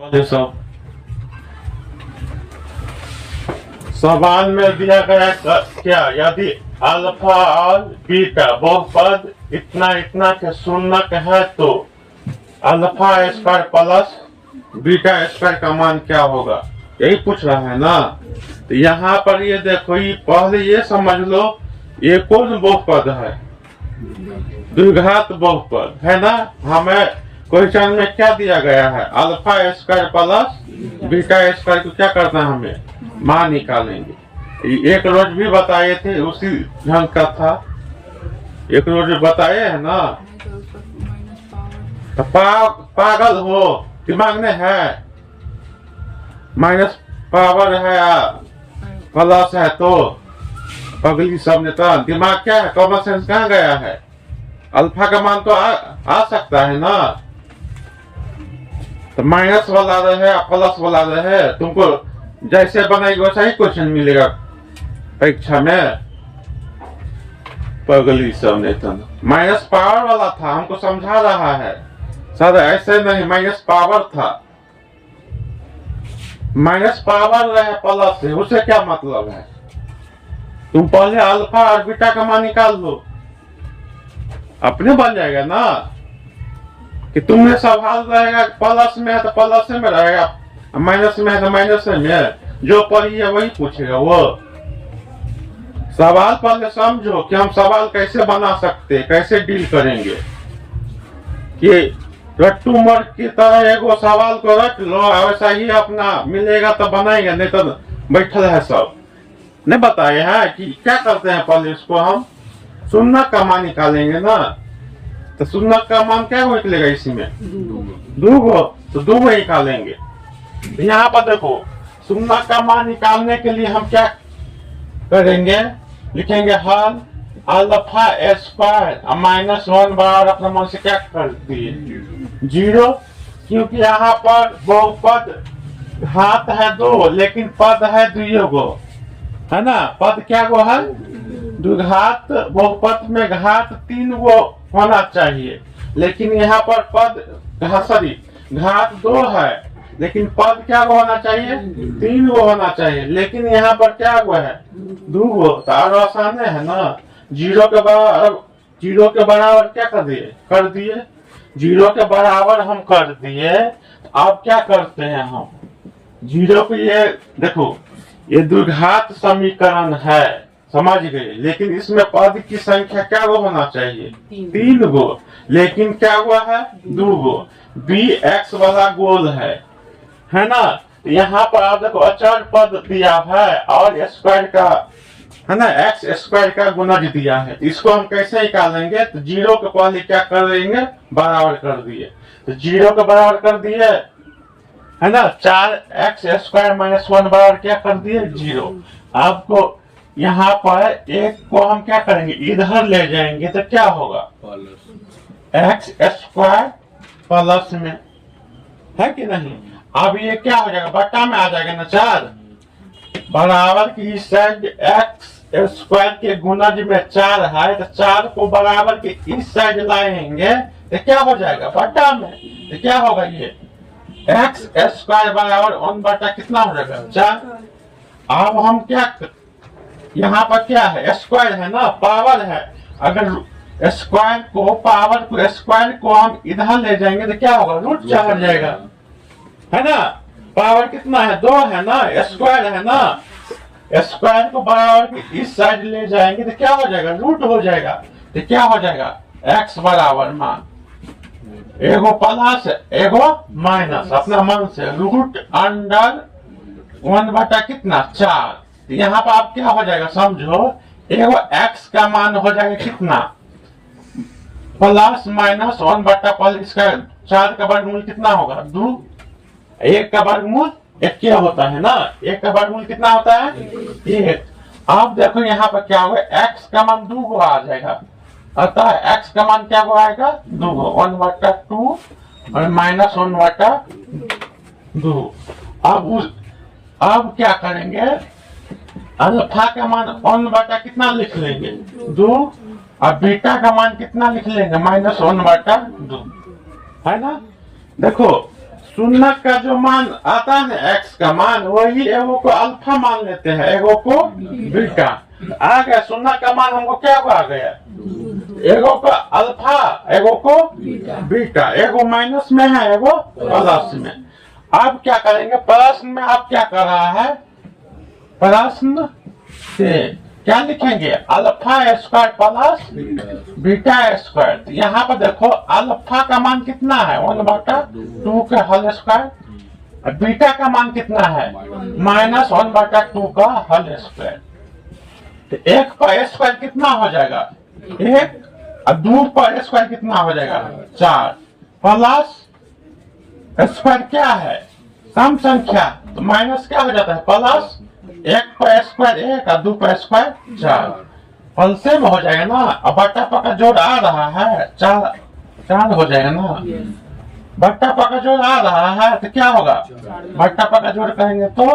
सब सवाल में दिया गया क्या, यदि अल्फा और बीटा बहुपद इतना इतना के शून्यक है तो alpha square plus beta square का मान क्या होगा, यही पूछ रहा है ना। तो यहाँ पर ये देखो, ये पहले ये समझ लो, ये कौन बहुपद है, द्विघात बहुपद है ना। हमें क्वेश्चन में क्या दिया गया है, alpha square plus beta square को क्या करना है, हमें मान निकालेंगे। एक रोज भी बताए थे, उसी ढंग का था, एक रोज बताए है ना। तो पागल हो, दिमाग में है, माइनस पावर है प्लस है तो पगली सब ने तो दिमाग क्या है, कॉमन सेंस कहाँ गया है। अल्फा का मान तो आ सकता है ना, तो माइनस वाला रहे प्लस वाला रहे, तुमको जैसे बनाएगी वैसा ही क्वेश्चन मिलेगा परीक्षा में। पगली सब ने तो माइनस पावर वाला था, हमको समझा रहा है सर, ऐसे नहीं, माइनस पावर था, माइनस पावर रहे प्लस से, उसे क्या मतलब है। तुम पहले अल्फा और बीटा का मान निकाल लो, अपने बन जाएगा ना। कि तुम्हें सवाल रहेगा प्लस में है तो प्लस में रहेगा, माइनस में है तो माइनस में, जो पढ़ी है वही पूछेगा वो। सवाल पहले समझो कि हम सवाल कैसे बना सकते, कैसे डील करेंगे। कि रट्टू मर की तरह एगो सवाल को रख लो, वैसा ही अपना मिलेगा तो बनाएंगे, नहीं तो बैठल है सब। नहीं बताए हैं कि क्या करते हैं, पहले इसको हम शून्य का मान निकालेंगे ना। तो शून्य का मान क्या निकलेगा इसमें, दूगो, तो दूगो निकालेंगे। यहाँ पर देखो, शून्य का मान निकालने के लिए हम क्या करेंगे, लिखेंगे हल अल्फा स्क्वायर माइनस 1 बार अपने मन से क्या कर दिए 0, क्योंकि यहाँ पर बहुपद घात है 2 लेकिन पद है 2 गो, है ना। पद क्या गो है, द्विघात बहुपद में घात 3 गो होना चाहिए, लेकिन यहाँ पर पद घात 2 है, लेकिन पद क्या होना चाहिए, 3 गो होना चाहिए, लेकिन यहाँ पर क्या गो है, 2 गो। तो और आसान है ना, 0 के बराबर क्या कर दिए 0 के बराबर हम कर दिए। अब क्या करते हैं हम, 0 को, ये देखो ये द्विघात समीकरण है, समझ गए, लेकिन इसमें पद की संख्या क्या गो होना चाहिए, 3 गो, लेकिन क्या हुआ है 2 गो। बी एक्स वाला गोल है ना। यहाँ पर आप देखो अचर पद दिया है और स्क्वायर का, है ना, एक्स स्क्वायर का गुणज दिया है। इसको हम कैसे निकालेंगे, तो 0 के पहले क्या कर देंगे, बराबर कर दिए, तो 0 के बराबर कर दिए, है ना। 4x स्क्वायर माइनस 1 बराबर क्या कर दिए 0। आपको यहाँ पर एक को हम क्या करेंगे, इधर ले जाएंगे तो क्या होगा, एक्स स्क्वायर प्लस में, है कि नहीं। अब ये क्या हो जाएगा, बट्टा में आ जाएगा ना 4, बराबर की इस साइड एक्स स्क्वायर के गुणज में 4 है, तो 4 को बराबर के इस साइड लाएंगे तो क्या हो जाएगा, बट्टा में। तो क्या होगा, ये एक्स स्क्वायर बराबर 1 बटा कितना हो जाएगा 4। अब हम क्या, यहाँ पर क्या है, स्क्वायर है ना, पावर है। अगर स्क्वायर को, पावर को, स्क्वायर को हम इधर ले जाएंगे तो क्या होगा, रूट 4 हो जाएगा, है ना। पावर कितना है 2 है ना, स्क्वायर है ना, स्क्वायर को बराबर इस साइड ले जाएंगे तो क्या हो जाएगा, रूट हो जाएगा। तो क्या हो जाएगा, एक्स बराबर मान एगो प्लस एगो माइनस, अपना मन से रूट अंडर 1 बटा कितना 4। यहाँ पर आप क्या हो जाएगा, समझो, एगो एक्स का मान हो जाएगा कितना, प्लस माइनस 1 बटा प्लस इसका 4 का वर्गमूल कितना होगा 2, 1 का वर्गमूल 1 क्या होता है ना, 1 का वर्गमूल कितना होता है 1। आप देखो यहाँ पर क्या होगा, एक्स का मान 2 गो आ जाएगा, अतः एक्स का मान क्या हो आएगा 2 गो, 1 बटा 2 और माइनस 1 बटा 2। अब क्या करेंगे, अल्फा का मान 1 बटा कितना लिख लेंगे 2, और बीटा का मान कितना लिख लेंगे माइनस 1 बटा 2, है ना। देखो शून्य का जो मान आता है ना एक्स का मान, वही एगो को अल्फा मान लेते हैं, एगो को बीटा। आ गया शून्य का मान हमको क्या आ गया, एगो का अल्फा एगो को बीटा, एगो माइनस में है एगो प्लस में। अब क्या करेंगे, प्रश्न में आप क्या कर रहा है, प्रश्न से क्या लिखेंगे, alpha square plus beta square. तो यहाँ पर देखो अल्फा का मान कितना है 1/2 का होल स्क्वायर, बीटा का मान कितना है -1/2 का होल स्क्वायर। तो 1 पर स्क्वायर कितना हो जाएगा 1, और 2 पर स्क्वायर कितना हो जाएगा 4, प्लस स्क्वायर क्या है सम संख्या, तो माइनस क्या हो जाता है प्लस 1 पर स्क्वायर 1 और 2 पर स्क्वायर 4, पलसे में हो जाएगा ना। अब बट्टा पका जोड़ आ रहा है 4 हो जाएगा ना, बट्टा पका जोड़ आ रहा है तो क्या होगा, बट्टा पका जोड़ करेंगे तो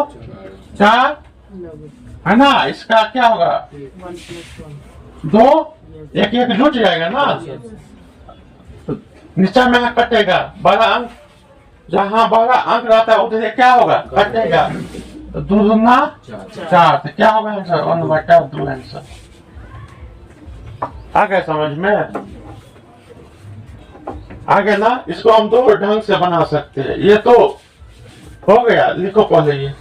4 है ना, इसका क्या होगा 2, 1 जुट जाएगा ना, नीचे में कटेगा बड़ा अंक, जहाँ बड़ा अंक रहता है उधर क्या होगा कटेगा, तो 2 दूना 4, तो क्या होगा आंसर 1/2 आंसर। आ गया समझ में, आगे ना इसको हम दो ढंग से बना सकते हैं। ये तो हो गया, लिखो पहले ये